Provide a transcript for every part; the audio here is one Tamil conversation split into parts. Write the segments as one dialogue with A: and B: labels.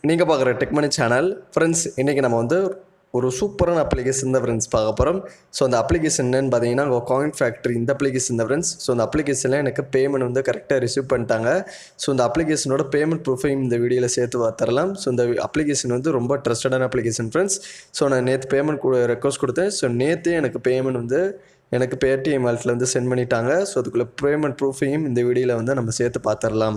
A: நீங்கள் பார்க்குற டெக்மனி சேனல் ஃப்ரெண்ட்ஸ். இன்றைக்கி நம்ம வந்து ஒரு சூப்பரான அப்ளிகேஷன் தான் ஃப்ரெண்ட்ஸ் பார்க்க போகிறோம். ஸோ அந்த அப்ளிகேஷன் என்னன்னு பார்த்தீங்கன்னா காயின் ஃபேக்ட்ரி இந்த அப்ளிகேஷன் தான் ஃப்ரெண்ட்ஸ். ஸோ அந்த அப்ளிகேஷனில் எனக்கு பேமெண்ட் வந்து கரெக்டாக ரிசீவ் பண்ணிட்டாங்க. ஸோ இந்த அப்ளிகேஷனோட பேமெண்ட் ப்ரூஃபையும் இந்த வீடியோவில் சேர்த்து பார்த்துடலாம். ஸோ இந்த அப்ளிகேஷன் வந்து ரொம்ப ட்ரஸ்டடான அப்ளிகேஷன் ஃப்ரெண்ட்ஸ். ஸோ நான் நேற்று பேமெண்ட் ரெக்வஸ்ட் கொடுத்தேன். ஸோ நேற்றே எனக்கு பேமெண்ட் வந்து எனக்கு PayTM வாலெட்டில் வந்து சென்ட் பண்ணிட்டாங்க. ஸோ அதுக்குள்ளே பேமெண்ட் ப்ரூஃபையும் இந்த வீடியோவில் வந்து நம்ம சேர்த்து பார்த்துடலாம்.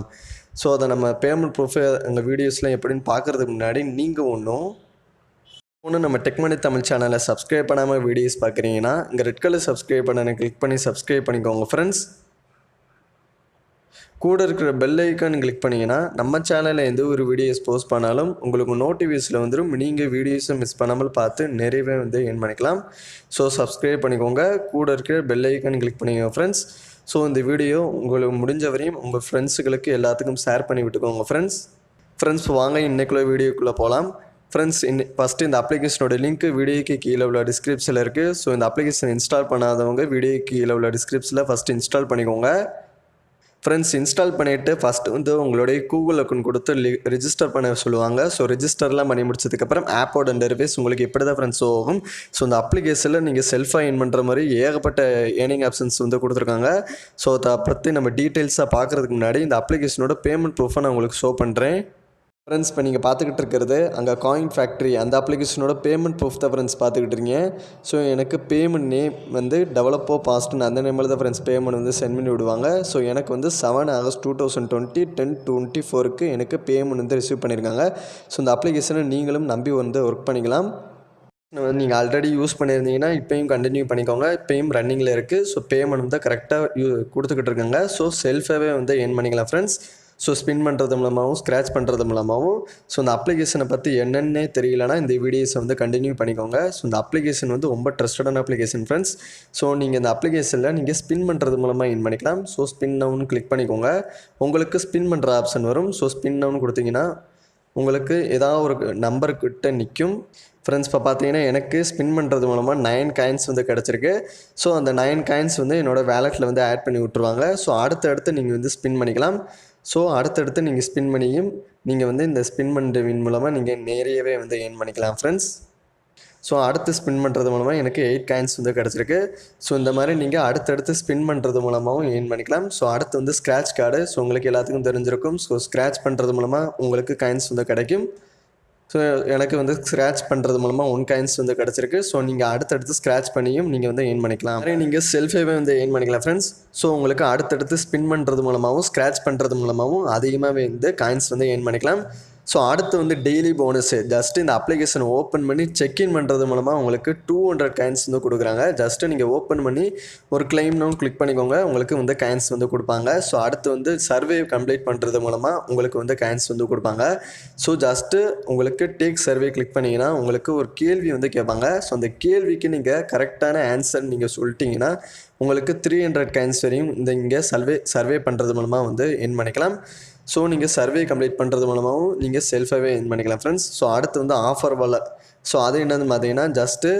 A: ஸோ அதை நம்ம பேமெண்ட் ப்ரூஃபை எங்கள் வீடியோஸ்லாம் எப்படின்னு பார்க்குறதுக்கு முன்னாடி நீங்கள் ஒன்று நம்ம டெக்மனி தமிழ் சேனலை சப்ஸ்கிரைப் பண்ணாமல் வீடியோஸ் பார்க்குறீங்கன்னா இங்கே ரெட் கலர் சப்ஸ்கிரைப் பண்ண கிளிக் பண்ணி சப்ஸ்கிரைப் பண்ணிக்கோங்க ஃப்ரெண்ட்ஸ். கூட இருக்கிற பெல் ஐக்கான் கிளிக் பண்ணிங்கன்னா நம்ம சேனலில் எந்த ஒரு வீடியோஸ் போஸ்ட் பண்ணாலும் உங்களுக்கு நோட்டிஃபிகேஷனில் வந்துடும். நீங்கள் வீடியோஸை மிஸ் பண்ணாமல் பார்த்து நிறையவே வந்து ஏர்ன் பண்ணிக்கலாம். ஸோ சப்ஸ்கிரைப் பண்ணிக்கோங்க, கூட இருக்கிற பெல் ஐக்கான் கிளிக் பண்ணிக்கோங்க ஃப்ரெண்ட்ஸ். ஸோ இந்த வீடியோ உங்களுக்கு முடிஞ்ச வரையும் உங்கள் ஃப்ரெண்ட்ஸுகளுக்கு எல்லாத்துக்கும் ஷேர் பண்ணி விட்டுக்கோங்க ஃப்ரெண்ட்ஸ். வாங்க இன்றைக்குள்ள வீடியோக்குள்ளே போகலாம் ஃப்ரெண்ட்ஸ். ஃபஸ்ட்டு இந்த அப்ளிகேஷனோட லிங்க் வீடியோக்கு கீழே உள்ள டிஸ்கிரிப்ஷனில் இருக்குது. ஸோ இந்த அப்ளிகேஷன் இன்ஸ்டால் பண்ணாதவங்க வீடியோக்கு கீழே உள்ள டிஸ்கிரிப்ஷனில் ஃபஸ்ட்டு இன்ஸ்டால் பண்ணிக்கோங்க ஃப்ரெண்ட்ஸ். இன்ஸ்டால் பண்ணிவிட்டு ஃபஸ்ட்டு வந்து உங்களுடைய கூகுள் அக்கௌண்ட் கொடுத்து ரிஜிஸ்டர் பண்ண சொல்லுவாங்க. ஸோ ரிஜிஸ்டர்லாம் பண்ணி முடிச்சதுக்கப்புறம் ஆப்போட இன்டர்ஃபேஸ் உங்களுக்கு எப்படி தான் ஃப்ரெண்ட்ஸ் ஆகும். ஸோ இந்த அப்ளிகேஷனில் நீங்கள் செல்ஃபாக ஏர்ன் பண்ணுற மாதிரி ஏகப்பட்ட ஏர்னிங் ஆப்ஷன்ஸ் வந்து கொடுத்துருக்காங்க. ஸோ அதை பற்றி நம்ம டீட்டெயில்ஸாக பார்க்குறதுக்கு முன்னாடி இந்த அப்ளிகேஷனோட பேமெண்ட் ப்ரூஃபை நான் உங்களுக்கு ஷோ பண்ணுறேன் ஃப்ரெண்ட்ஸ். இப்போ நீங்கள் பார்த்துக்கிட்டு இருக்கிறது அங்கே காயின் ஃபேக்ட்ரி அந்த அப்ளிகேஷனோட பேமெண்ட் ப்ரூஃப் தான் ஃப்ரெண்ட்ஸ் பார்த்துக்கிட்டு இருக்கீங்க. ஸோ எனக்கு பேமெண்ட் நேம் வந்து டெவலப்போ பாஸ்ட்னு அந்த நேமில் தான் ஃப்ரெண்ட்ஸ் பேமெண்ட் வந்து சென்ட் பண்ணி விடுவாங்க. ஸோ எனக்கு வந்து 7 ஆகஸ்ட் 2020 10:24 எனக்கு பேமெண்ட் வந்து ரிசீவ் பண்ணியிருக்காங்க. ஸோ இந்த அப்ளிகேஷனை நீங்களும் நம்பி வந்து ஒர்க் பண்ணிக்கலாம். நீங்கள் ஆல்ரெடி யூஸ் பண்ணியிருந்தீங்கன்னா இப்போயும் கண்டினியூ பண்ணிக்கோங்க. இப்போயும் ரன்னிங்கில் இருக்குது. ஸோ பேமெண்ட் வந்து கரெக்டாக கொடுத்துக்கிட்டு இருக்காங்க. ஸோ செல்ஃபாகவே வந்து ஏர்ன் பண்ணிக்கலாம் ஃப்ரெண்ட்ஸ். ஸோ ஸ்பின் பண்ணுறது மூலமாகவும் ஸ்க்ராட்ச் பண்ணுறது மூலமாகவும் ஸோ இந்த அப்ளிகேஷனை பற்றி என்னென்னே தெரியலனா இந்த வீடியோஸை வந்து கண்டினியூ பண்ணிக்கோங்க. ஸோ இந்த அப்ளிகேஷன் வந்து ரொம்ப ட்ரஸ்டடான அப்ளிகேஷன் ஃப்ரெண்ட்ஸ். ஸோ நீங்கள் இந்த அப்ளிகேஷனில் நீங்கள் ஸ்பின் பண்ணுறது மூலமாக ஏர்ன் பண்ணிக்கலாம். ஸோ ஸ்பின் நவுன்னு கிளிக் பண்ணிக்கோங்க. உங்களுக்கு ஸ்பின் பண்ணுற ஆப்ஷன் வரும். ஸோ ஸ்பின் நவுன்னு கொடுத்தீங்கன்னா உங்களுக்கு ஏதாவது ஒரு நம்பர்கிட்ட நிற்கும் ஃப்ரெண்ட்ஸ். இப்போ பார்த்தீங்கன்னா எனக்கு ஸ்பின் பண்ணுறது மூலமாக 9 காயின்ஸ் வந்து கிடச்சிருக்கு. ஸோ அந்த 9 காயின்ஸ் வந்து என்னோடய வேலெட்டில் வந்து ஆட் பண்ணி விட்ருவாங்க. ஸோ அடுத்தடுத்து நீங்கள் வந்து ஸ்பின் பண்ணிக்கலாம். ஸோ அடுத்தடுத்து நீங்கள் ஸ்பின் பண்ணியும் நீங்கள் வந்து இந்த ஸ்பின் பண்ணுறவின் மூலமாக நீங்கள் நிறையவே வந்து ஏர்ன் பண்ணிக்கலாம் ஃப்ரெண்ட்ஸ். ஸோ அடுத்து ஸ்பின் பண்ணுறது மூலமாக எனக்கு 8 காயின்ஸ் வந்து கிடச்சிருக்கு. ஸோ இந்த மாதிரி நீங்கள் அடுத்தடுத்து ஸ்பின் பண்ணுறது மூலமாகவும் ஏர்ன் பண்ணிக்கலாம். ஸோ அடுத்து வந்து ஸ்க்ராட்ச் கார்டு. ஸோ உங்களுக்கு எல்லாத்துக்கும் தெரிஞ்சிருக்கும். ஸோ ஸ்க்ராட்ச் பண்ணுறது மூலமாக உங்களுக்கு காயின்ஸ் வந்து கிடைக்கும். ஸோ எனக்கு வந்து ஸ்க்ராட்ச் பண்ணுறது மூலமாக 1 காயின்ஸ் வந்து கிடச்சிருக்கு. ஸோ நீங்கள் அடுத்தடுத்து ஸ்க்ராட்ச் பண்ணியும் நீங்கள் வந்து ஏர்ன் பண்ணிக்கலாம். அதே நீங்கள் செல்ஃபாகவே வந்து ஏர்ன் பண்ணிக்கலாம் ஃப்ரெண்ட்ஸ். ஸோ உங்களுக்கு அடுத்தடுத்து ஸ்பின் பண்ணுறது மூலமாகவும் ஸ்க்ராட்ச் பண்ணுறது மூலமாகவும் அதிகமாகவே வந்து காயின்ஸ் வந்து ஏர்ன் பண்ணிக்கலாம். ஸோ அடுத்து வந்து டெய்லி போனஸு ஜஸ்ட்டு இந்த அப்ளிகேஷன் ஓப்பன் பண்ணி செக்இன் பண்ணுறது மூலமாக உங்களுக்கு 200 காயின்ஸ் வந்து கொடுக்குறாங்க. ஜஸ்ட்டு நீங்கள் ஓப்பன் பண்ணி ஒரு கிளைம்னு கிளிக் பண்ணிக்கோங்க, உங்களுக்கு வந்து காயின்ஸ் வந்து கொடுப்பாங்க. ஸோ அடுத்து வந்து சர்வே கம்ப்ளீட் பண்ணுறது மூலமாக உங்களுக்கு வந்து காயின்ஸ் வந்து கொடுப்பாங்க. ஸோ ஜஸ்ட்டு உங்களுக்கு டேக் சர்வே கிளிக் பண்ணிங்கன்னா உங்களுக்கு ஒரு கேள்வி வந்து கேட்பாங்க. ஸோ அந்த கேள்விக்கு நீங்கள் கரெக்டான ஆன்சர் நீங்கள் சொல்லிட்டீங்கன்னா உங்களுக்கு 300 காயின்ஸ் வரையும் இந்த இங்கே சர்வே பண்ணுறது மூலமாக வந்து ஏர்ன் பண்ணிக்கலாம். ஸோ நீங்கள் சர்வே கம்ப்ளீட் பண்ணுறது மூலமாகவும் நீங்கள் செல்ஃபாகவே ஏர்ன் பண்ணிக்கலாம் ஃப்ரெண்ட்ஸ். ஸோ அடுத்து வந்து ஆஃபர் வால. ஸோ அது என்னன்னு பார்த்தீங்கன்னா ஜஸ்ட்டு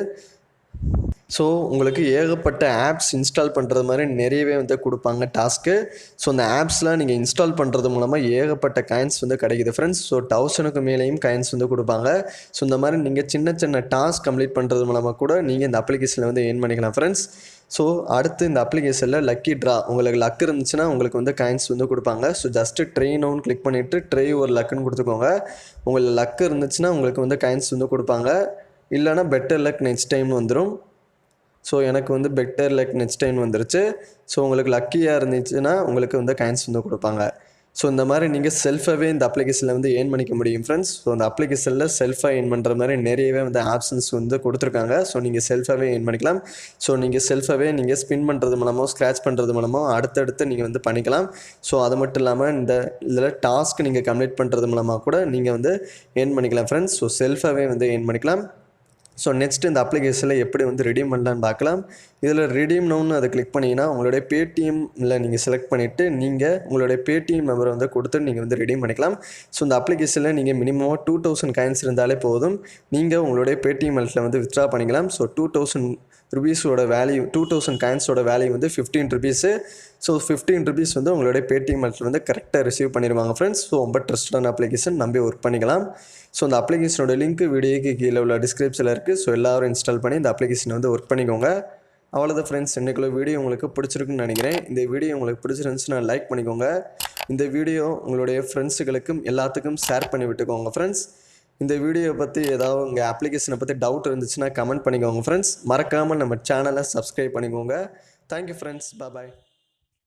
A: ஸோ உங்களுக்கு ஏகப்பட்ட ஆப்ஸ் இன்ஸ்டால் பண்ணுறது மாதிரி நிறையவே வந்து கொடுப்பாங்க டாஸ்க்கு. ஸோ அந்த ஆப்ஸ்லாம் நீங்கள் இன்ஸ்டால் பண்ணுறது மூலமாக ஏகப்பட்ட காயின்ஸ் வந்து கிடைக்குது ஃப்ரெண்ட்ஸ். ஸோ 1000க்கு மேலேயும் காயின்ஸ் வந்து கொடுப்பாங்க. ஸோ இந்த மாதிரி நீங்கள் சின்ன சின்ன டாஸ்க் கம்ப்ளீட் பண்ணுறது மூலமாக கூட நீங்கள் இந்த அப்ளிகேஷனில் வந்து ஏர்ன் பண்ணிக்கலாம் ஃப்ரெண்ட்ஸ். ஸோ அடுத்து இந்த அப்ளிகேஷனில் லக்கி ட்ரா உங்களுக்கு லக் இருந்துச்சுன்னா உங்களுக்கு வந்து காயின்ஸ் வந்து கொடுப்பாங்க. ஸோ ஜஸ்ட்டு ட்ரை நவுன்னு கிளிக் பண்ணிவிட்டு ட்ரை ஒரு லக்குன்னு கொடுத்துக்கோங்க. உங்களுக்கு லக் இருந்துச்சுன்னா உங்களுக்கு வந்து காயின்ஸ் வந்து கொடுப்பாங்க. இல்லைனா பெட்டர் லக் நெக்ஸ்ட் டைம் வந்துடும். ஸோ எனக்கு வந்து பெட்டர் லக் நெக்ஸ்ட் டைம் வந்துருச்சு. ஸோ உங்களுக்கு லக்கியாக இருந்துச்சுன்னா உங்களுக்கு வந்து காயின்ஸ் வந்து கொடுப்பாங்க. ஸோ இந்த மாதிரி நீங்கள் செல்ஃபாகவே இந்த அப்ளிகேஷனில் வந்து ஏர்ன் பண்ணிக்க முடியும் ஃப்ரெண்ட்ஸ். ஸோ அந்த அப்ளிகேஷனில் செல்ஃபாக ஏர்ன் பண்ணுற மாதிரி நிறையவே வந்து ஆப்ஷன்ஸ் வந்து கொடுத்துருக்காங்க. ஸோ நீங்கள் செல்ஃபாகவே ஏர்ன் பண்ணிக்கலாம். ஸோ நீங்கள் செல்ஃபாகவே நீங்கள் ஸ்பின் பண்ணுறது மூலமோ ஸ்க்ராட்ச் பண்ணுறது மூலமோ அடுத்தடுத்து நீங்கள் வந்து பண்ணிக்கலாம். ஸோ அது மட்டும் இல்லாமல் இந்த இதில் டாஸ்க் நீங்கள் கம்ப்ளீட் பண்ணுறது மூலமாக கூட நீங்கள் வந்து ஏர்ன் பண்ணிக்கலாம் ஃப்ரெண்ட்ஸ். ஸோ செல்ஃபாகவே வந்து ஏர்ன் பண்ணிக்கலாம். ஸோ நெக்ஸ்ட் இந்த அப்ளிகேஷனில் எப்படி வந்து ரெடீம் பண்ணலான்னு பார்க்கலாம். இதில் ரெடீம் நவுன்னு அதை கிளிக் பண்ணிங்கன்னா உங்களுடைய PayTMல நீங்கள் செலக்ட் பண்ணிவிட்டு நீங்கள் உங்களுடைய PayTM நம்பரை வந்து கொடுத்து நீங்கள் வந்து ரெடீம் பண்ணிக்கலாம். ஸோ இந்த அப்ளிகேஷனில் நீங்கள் மினிமமாக 2000 காயின்ஸ் இருந்தாலே போதும். நீங்கள் உங்களுடைய PayTM வாலெட்டில் வந்து வித்ட்ரா பண்ணிக்கலாம். ஸோ 2000 ருபீஸோட வேல்யூ 2000 காயின்ஸோட வேல்யூ வந்து 15 ருபீஸு. ஸோ 15 ருபீஸ் வந்து உங்களுடைய பேடிஎம் வாலெட்டில் வந்து கரெக்டாக ரிசீவ் பண்ணிடுவாங்க ஃப்ரெண்ட்ஸ். ஸோ ரொம்ப ட்ரஸ்டான அப்ளிகேஷன், நம்பி ஒர்க் பண்ணிக்கலாம். ஸோ அந்த அப்ளிகேஷனோட லிங்க் வீடியோக்கு கீழே உள்ள டிஸ்கிரிப்ஷனில் இருக்குது. ஸோ எல்லோரும் இன்ஸ்டால் பண்ணி இந்த அப்ளிகேஷனை வந்து ஒர்க் பண்ணிக்கோங்க. அவ்வளோதான் ஃப்ரெண்ட்ஸ், இன்றைக்குள்ள வீடியோ உங்களுக்கு பிடிச்சிருக்குன்னு நினைக்கிறேன். இந்த வீடியோ உங்களுக்கு பிடிச்சிருந்துச்சுன்னா லைக் பண்ணிக்கோங்க. இந்த வீடியோ உங்களுடைய ஃப்ரெண்ட்ஸுகளுக்கும் எல்லாத்துக்கும் ஷேர் பண்ணி விட்டுக்கோங்க ஃப்ரெண்ட்ஸ். இந்த வீடியோ பற்றி ஏதாவது உங்கள் அப்ளிகேஷனை பற்றி டவுட் இருந்துச்சுன்னா கமெண்ட் பண்ணிக்கோங்க ஃப்ரெண்ட்ஸ். மறக்காமல் நம்ம சேனலை சப்ஸ்கிரைப் பண்ணிக்கோங்க. தேங்க்யூ ஃப்ரெண்ட்ஸ், பாய்.